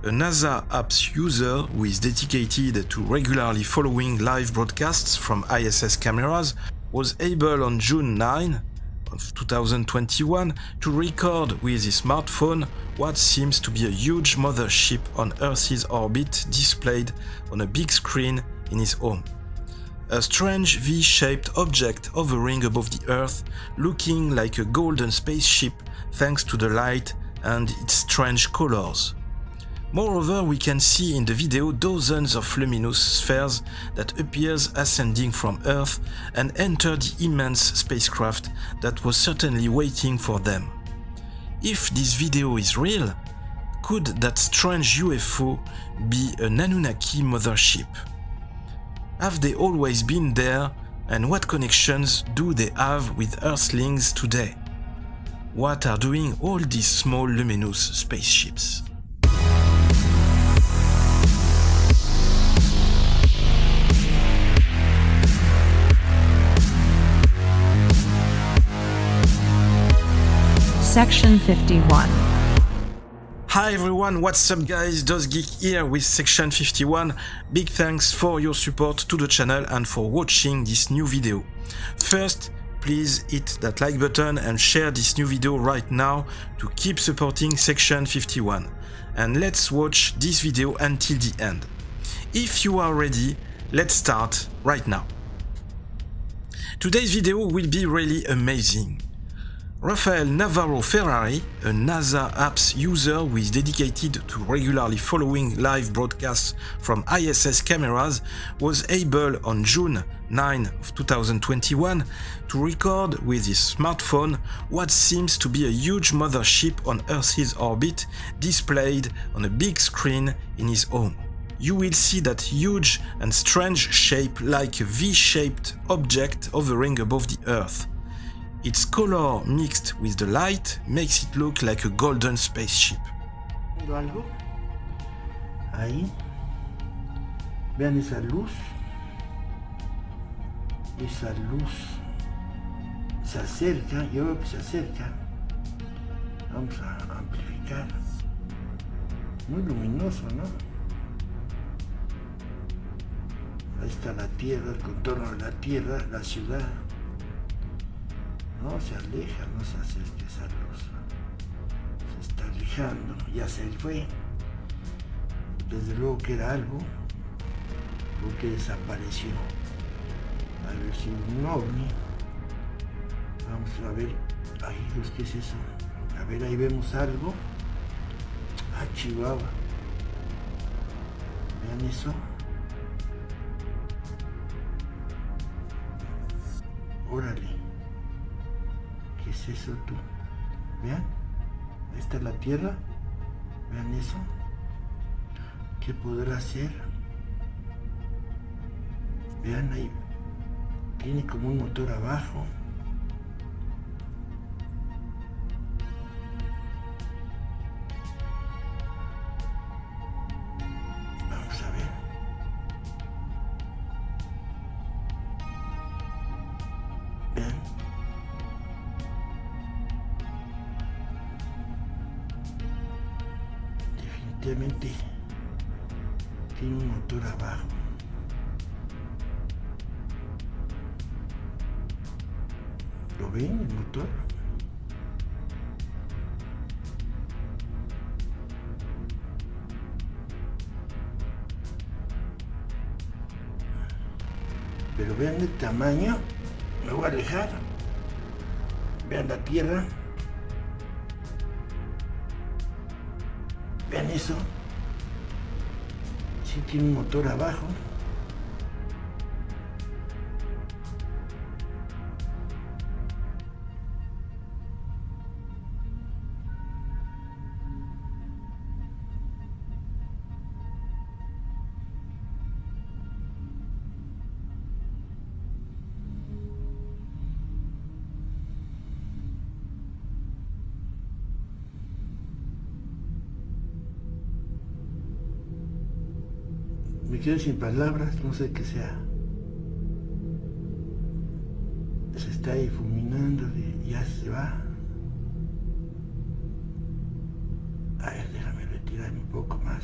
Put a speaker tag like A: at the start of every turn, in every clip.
A: a NASA apps user who is dedicated to regularly following live broadcasts from ISS cameras was able on June 9 of 2021 to record with his smartphone what seems to be a huge mothership on Earth's orbit displayed on a big screen in his home. A strange V-shaped object hovering above the Earth, looking like a golden spaceship thanks to the light and its strange colors. Moreover, we can see in the video dozens of luminous spheres that appears ascending from Earth and enter the immense spacecraft that was certainly waiting for them. If this video is real, could that strange UFO be an Anunnaki mothership? Have they always been there, and what connections do they have with Earthlings today? What are doing all these small luminous spaceships?
B: Section 51.
A: Hi everyone, what's up guys, DOZgeek here with Section 51. Big thanks for your support to the channel and for watching this new video. First, please hit that like button and share this new video right now to keep supporting Section 51. And let's watch this video until the end. If you are ready, let's start right now. Today's video will be really amazing. Rafael Navarro Ferrari, a NASA apps user who is dedicated to regularly following live broadcasts from ISS cameras, was able on June 9 of 2021 to record with his smartphone what seems to be a huge mothership on Earth's orbit displayed on a big screen in his home. You will see that huge and strange shape like a V-shaped object hovering above the Earth. Its color mixed with the light makes it look like a golden spaceship.
C: Algo ahí, vean esa luz se acerca, yo veo que se acerca. Vamos a amplificar, muy luminoso, ¿no? Ahí está la Tierra, el contorno de la Tierra, la ciudad. No se aleja, no se acerca esa luz. Se está alejando, ya se fue. Desde luego que era algo, porque desapareció. A ver si un ovni. Vamos a ver. Ay, Dios, ¿qué es eso? A ver, ahí vemos algo. Ah, Chihuahua. Vean eso. Órale. ¿Qué es eso tú? Vean, ahí está la Tierra, vean eso. ¿Qué podrá ser? Vean ahí, tiene como un motor abajo. Vamos a ver. Vean. Definitivamente tiene un motor abajo. ¿Lo ven el motor? Pero vean el tamaño. Me voy a alejar. Vean la Tierra. Vean eso. Sí tiene un motor abajo. Me quedo sin palabras, no sé qué sea. Se está difuminando, ya se va. A ver, déjame retirarme un poco más.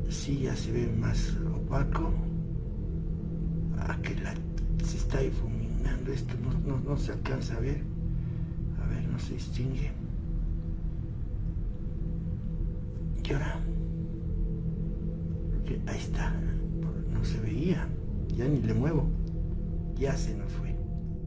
C: Sí, ya se ve más opaco. Que se está difuminando esto, no se alcanza a ver. A ver, no se distingue. ¿Y ahora? Porque ahí está. No se veía. Ya ni le muevo. Ya se nos fue.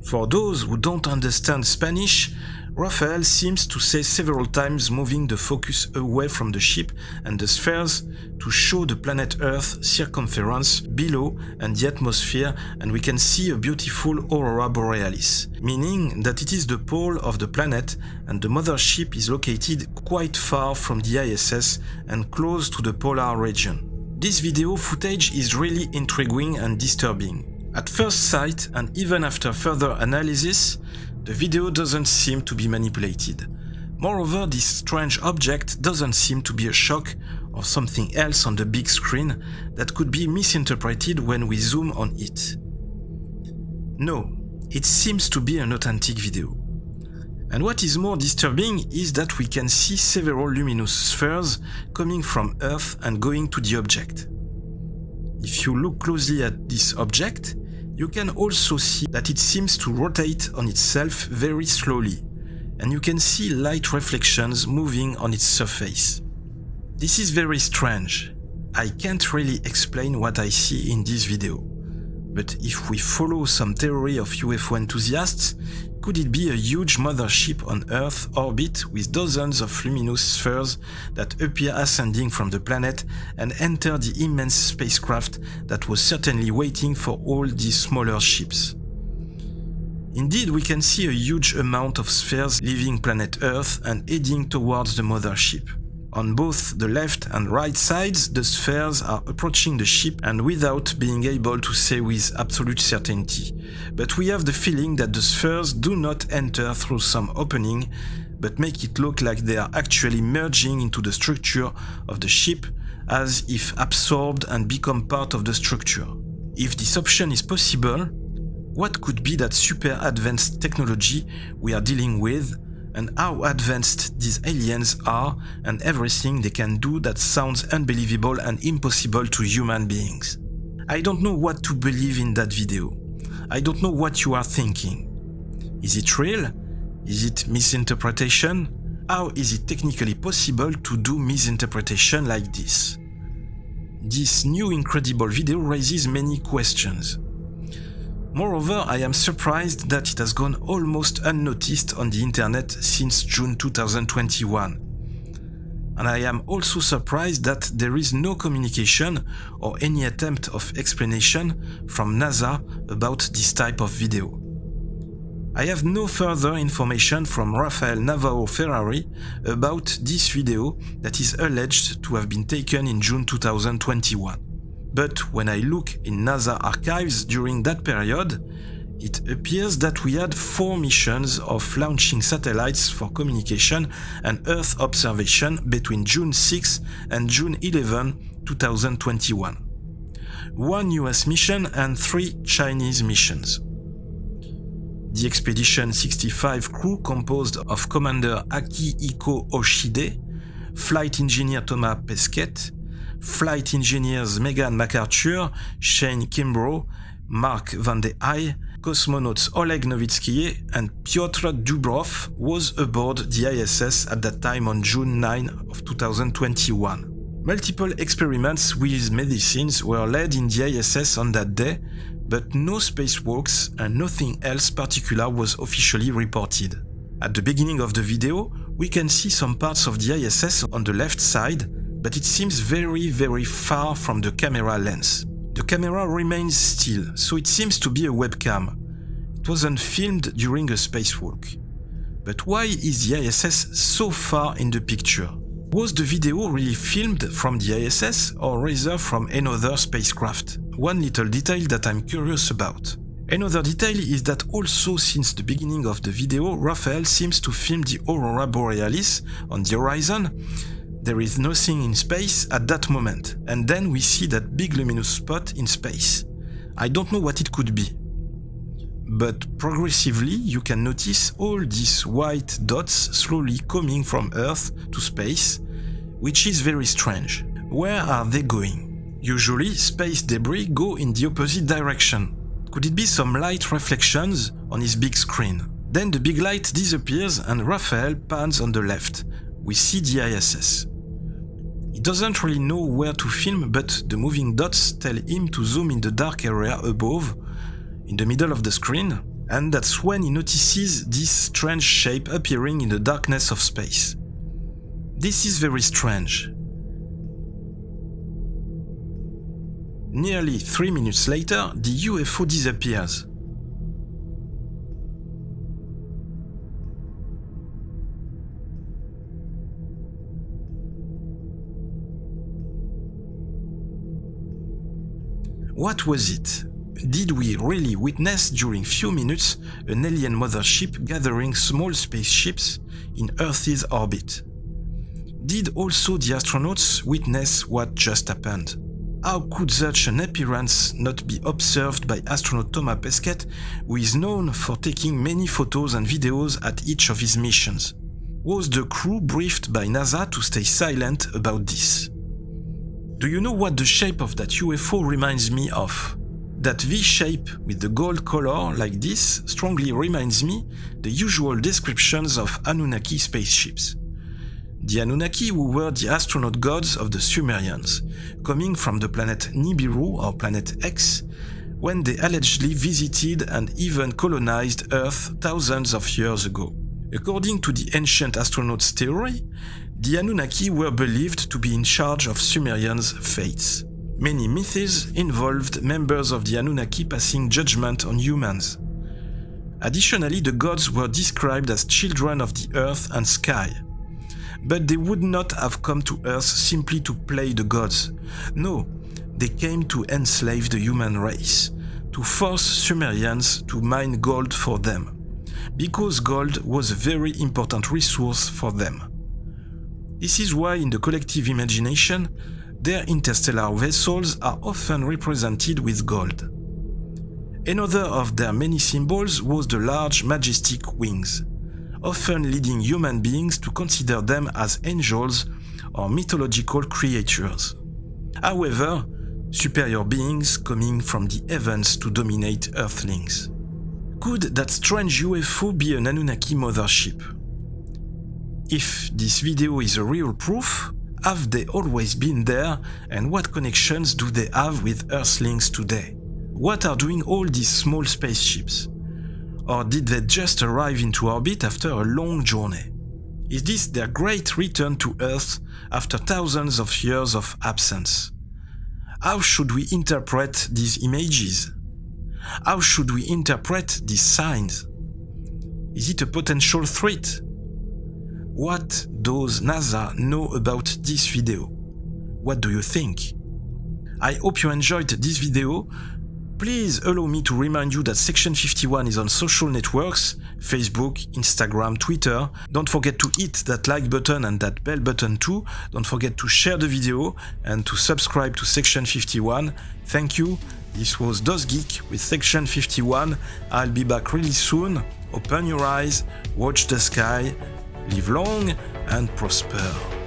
A: For those who don't understand Spanish, Raphael seems to say several times moving the focus away from the ship and the spheres to show the planet Earth circumference below and the atmosphere, and we can see a beautiful aurora borealis, meaning that it is the pole of the planet and the mothership is located quite far from the ISS and close to the polar region. This video footage is really intriguing and disturbing. At first sight, and even after further analysis, the video doesn't seem to be manipulated. Moreover, this strange object doesn't seem to be a shock or something else on the big screen that could be misinterpreted when we zoom on it. No, it seems to be an authentic video. And what is more disturbing is that we can see several luminous spheres coming from Earth and going to the object. If you look closely at this object, you can also see that it seems to rotate on itself very slowly, and you can see light reflections moving on its surface. This is very strange. I can't really explain what I see in this video, but if we follow some theory of UFO enthusiasts, could it be a huge mothership on Earth orbit with dozens of luminous spheres that appear ascending from the planet and enter the immense spacecraft that was certainly waiting for all these smaller ships? Indeed, we can see a huge amount of spheres leaving planet Earth and heading towards the mothership. On both the left and right sides, the spheres are approaching the ship and without being able to say with absolute certainty. But we have the feeling that the spheres do not enter through some opening, but make it look like they are actually merging into the structure of the ship, as if absorbed and become part of the structure. If this option is possible, what could be that super advanced technology we are dealing with, and how advanced these aliens are and everything they can do that sounds unbelievable and impossible to human beings. I don't know what to believe in that video. I don't know what you are thinking. Is it real? Is it misinterpretation? How is it technically possible to do misinterpretation like this? This new incredible video raises many questions. Moreover, I am surprised that it has gone almost unnoticed on the internet since June 2021. And I am also surprised that there is no communication or any attempt of explanation from NASA about this type of video. I have no further information from Rafael Navarro Ferrari about this video that is alleged to have been taken in June 2021. But when I look in NASA archives during that period, it appears that we had 4 missions of launching satellites for communication and Earth observation between June 6 and June 11, 2021. 1 US mission and 3 Chinese missions. The Expedition 65 crew composed of Commander Akihiko Oshide, Flight Engineer Thomas Pesquet, Flight Engineers Megan MacArthur, Shane Kimbrough, Mark Van de Eye, cosmonauts Oleg Novitsky and Pyotr Dubrov was aboard the ISS at that time on June 9 of 2021. Multiple experiments with medicines were led in the ISS on that day, but no spacewalks and nothing else particular was officially reported. At the beginning of the video, we can see some parts of the ISS on the left side, but it seems very far from the camera lens. The camera remains still, so it seems to be a webcam. It wasn't filmed during a spacewalk. But why is the ISS so far in the picture? Was the video really filmed from the ISS or rather from another spacecraft? One little detail that I'm curious about. Another detail is that also since the beginning of the video, Raphael seems to film the aurora borealis on the horizon. There is nothing in space at that moment, and then we see that big luminous spot in space. I don't know what it could be. but progressively you can notice all these white dots slowly coming from Earth to space, which is very strange. Where are they going? Usually, space debris go in the opposite direction. Could it be some light reflections on his big screen? Then the big light disappears and Raphael pans on the left. We see the ISS. He doesn't really know where to film, but the moving dots tell him to zoom in the dark area above, in the middle of the screen, and that's when he notices this strange shape appearing in the darkness of space. This is very strange. Nearly 3 minutes later, the UFO disappears. What was it? Did we really witness during few minutes an alien mothership gathering small spaceships in Earth's orbit? Did also the astronauts witness what just happened? How could such an appearance not be observed by astronaut Thomas Pesquet, who is known for taking many photos and videos at each of his missions? Was the crew briefed by NASA to stay silent about this? Do you know what the shape of that UFO reminds me of? That V-shape with the gold color like this strongly reminds me the usual descriptions of Anunnaki spaceships. The Anunnaki who were the astronaut gods of the Sumerians, coming from the planet Nibiru or Planet X, when they allegedly visited and even colonized Earth thousands of years ago. According to the ancient astronauts' theory, the Anunnaki were believed to be in charge of Sumerians' fates. Many myths involved members of the Anunnaki passing judgment on humans. Additionally, the gods were described as children of the earth and sky. But they would not have come to Earth simply to play the gods. No, they came to enslave the human race, to force Sumerians to mine gold for them, because gold was a very important resource for them. This is why in the collective imagination, their interstellar vessels are often represented with gold. Another of their many symbols was the large majestic wings, often leading human beings to consider them as angels or mythological creatures. However, superior beings coming from the heavens to dominate Earthlings. Could that strange UFO be an Anunnaki mothership? If this video is a real proof, have they always been there, and what connections do they have with Earthlings today? What are doing all these small spaceships? Or did they just arrive into orbit after a long journey? Is this their great return to Earth after thousands of years of absence? How should we interpret these images? How should we interpret these signs? Is it a potential threat? What does NASA know about this video? What do you think? I hope you enjoyed this video. Please allow me to remind you that Section 51 is on social networks, Facebook, Instagram, Twitter. Don't forget to hit that like button and that bell button too. Don't forget to share the video and to subscribe to Section 51. Thank you. This was DOZgeek with Section 51. I'll be back really soon. Open your eyes, watch the sky, live long and prosper.